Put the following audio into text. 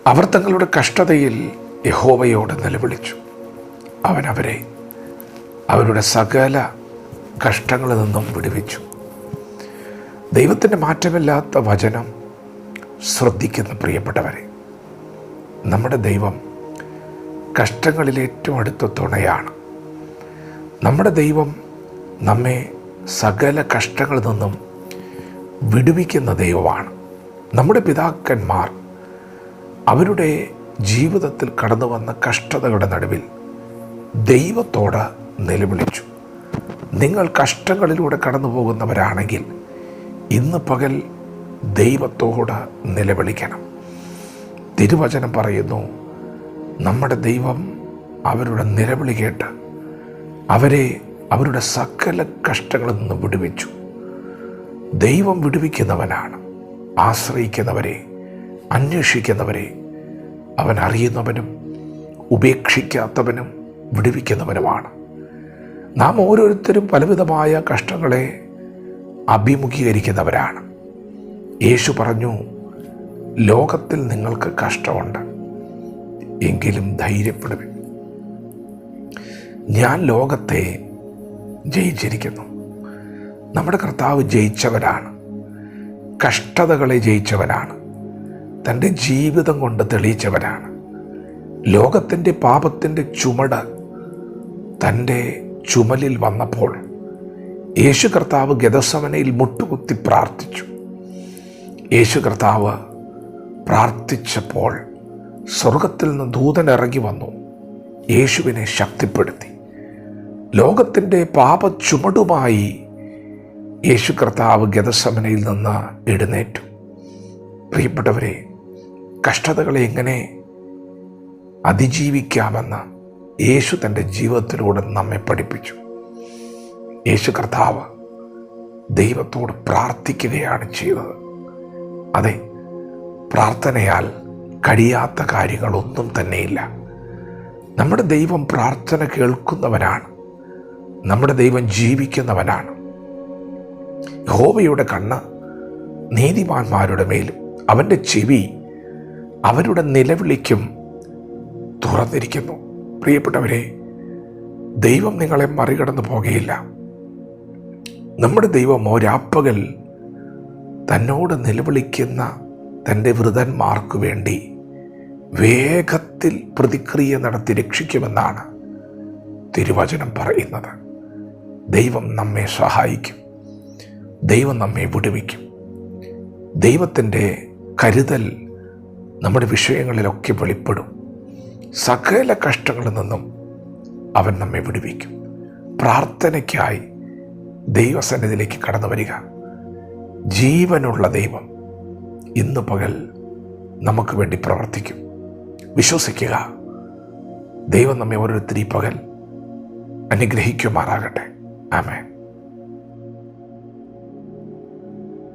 അവർ തങ്ങളുടെ കഷ്ടതയിൽ യഹോവയോട് നിലവിളിച്ചു. അവൻ അവരെ അവരുടെ സകല കഷ്ടങ്ങളിൽ നിന്നും വിടുവിച്ചു. ദൈവത്തിൻ്റെ മാറ്റമില്ലാത്ത വചനം ശ്രദ്ധിക്കുന്ന പ്രിയപ്പെട്ടവരെ, നമ്മുടെ ദൈവം കഷ്ടങ്ങളിൽ ഏറ്റവും അടുത്ത തുണയാണ്. നമ്മുടെ ദൈവം നമ്മെ സകല കഷ്ടങ്ങളിൽ നിന്നും വിടുവിക്കുന്ന ദൈവമാണ്. നമ്മുടെ പിതാക്കന്മാർ അവരുടെ ജീവിതത്തിൽ കടന്നു വന്ന കഷ്ടതകളുടെ നടുവിൽ ദൈവത്തോട് നിലവിളിച്ചു. നിങ്ങൾ കഷ്ടങ്ങളിലൂടെ കടന്നു പോകുന്നവരാണെങ്കിൽ ഇന്ന് പകൽ ദൈവത്തോട് നിലവിളിക്കണം. തിരുവചനം പറയുന്നു, നമ്മുടെ ദൈവം അവരുടെ നിലവിളി കേട്ട് അവരെ അവരുടെ സകല കഷ്ടങ്ങളിൽ നിന്ന് വിടുവിച്ചു. ദൈവം വിടുവിക്കുന്നവനാണ്. ആശ്രയിക്കുന്നവരെ, അന്വേഷിക്കുന്നവരെ അവൻ അറിയുന്നവനും ഉപേക്ഷിക്കാത്തവനും വിടുവിക്കുന്നവനുമാണ്. നാം ഓരോരുത്തരും പലവിധമായ കഷ്ടങ്ങളെ അഭിമുഖീകരിക്കുന്നവരാണ്. യേശു പറഞ്ഞു, ലോകത്തിൽ നിങ്ങൾക്ക് കഷ്ടമുണ്ട്, എങ്കിലും ധൈര്യപ്പെടുവിൻ, ഞാൻ ലോകത്തെ ജയിച്ചിരിക്കുന്നു. നമ്മുടെ കർത്താവ് ജയിച്ചവനാണ്, കഷ്ടതകളെ ജയിച്ചവനാണ്, തൻ്റെ ജീവിതം കൊണ്ട് തെളിയിച്ചവനാണ്. ലോകത്തിൻ്റെ പാപത്തിൻ്റെ ചുമട് തൻ്റെ ചുമലിൽ വന്നപ്പോൾ യേശു കർത്താവ് ഗെത്സമനയിൽ മുട്ടുകുത്തി പ്രാർത്ഥിച്ചു. യേശു കർത്താവ് പ്രാർത്ഥിച്ചപ്പോൾ സ്വർഗത്തിൽ നിന്ന് ദൂതൻ ഇറങ്ങി വന്നു, യേശുവിനെ ശക്തിപ്പെടുത്തി. ലോകത്തിൻ്റെ പാപ ചുമടുമായി യേശു കർത്താവ് ഗെത്സമനയിൽ നിന്ന് എഴുന്നേറ്റു. പ്രിയപ്പെട്ടവരെ, കഷ്ടതകളെ എങ്ങനെ അതിജീവിക്കാമെന്ന് യേശു തൻ്റെ ജീവിതത്തിലൂടെ നമ്മെ പഠിപ്പിച്ചു. യേശു കർത്താവ് ദൈവത്തോട് പ്രാർത്ഥിക്കുകയാണ് ചെയ്തത്. അതെ, പ്രാർത്ഥനയാൽ കഴിയാത്ത കാര്യങ്ങളൊന്നും തന്നെയില്ല. നമ്മുടെ ദൈവം പ്രാർത്ഥന കേൾക്കുന്നവനാണ്. നമ്മുടെ ദൈവം ജീവിക്കുന്നവനാണ്. യഹോവയുടെ കണ്ണ് നീതിമാന്മാരുടെ മേലും അവൻ്റെ ചെവി അവരുടെ നിലവിളിക്കും തുറന്നിരിക്കുന്നു. പ്രിയപ്പെട്ടവരെ, ദൈവം നിങ്ങളെ മറികടന്നു പോകുകയില്ല. നമ്മുടെ ദൈവം ഒരാപ്പകൽ തന്നോട് നിലവിളിക്കുന്ന തൻ്റെ വൃതന്മാർക്ക് വേണ്ടി വേഗത്തിൽ പ്രതിക്രിയ നടത്തി രക്ഷിക്കുമെന്നാണ് തിരുവചനം പറയുന്നത്. ദൈവം നമ്മെ സഹായിക്കും, ദൈവം നമ്മെ വിടുവിക്കും. ദൈവത്തിൻ്റെ കരുതൽ നമ്മുടെ വിഷയങ്ങളിലൊക്കെ വെളിപ്പെടും. സകല കഷ്ടങ്ങളിൽ നിന്നും അവൻ നമ്മെ വിടുവിക്കും. പ്രാർത്ഥനയ്ക്കായി ദൈവസന്നിധിയിലേക്ക് കടന്നു വരിക. ജീവനുള്ള ദൈവം ഇന്ന് പകൽ നമുക്ക് വേണ്ടി പ്രവർത്തിക്കും. വിശ്വസിക്കുക. ദൈവം നമ്മെ ഓരോരുത്തരും ഈ പകൽ അനുഗ്രഹിക്കുമാറാകട്ടെ. ആമേൻ.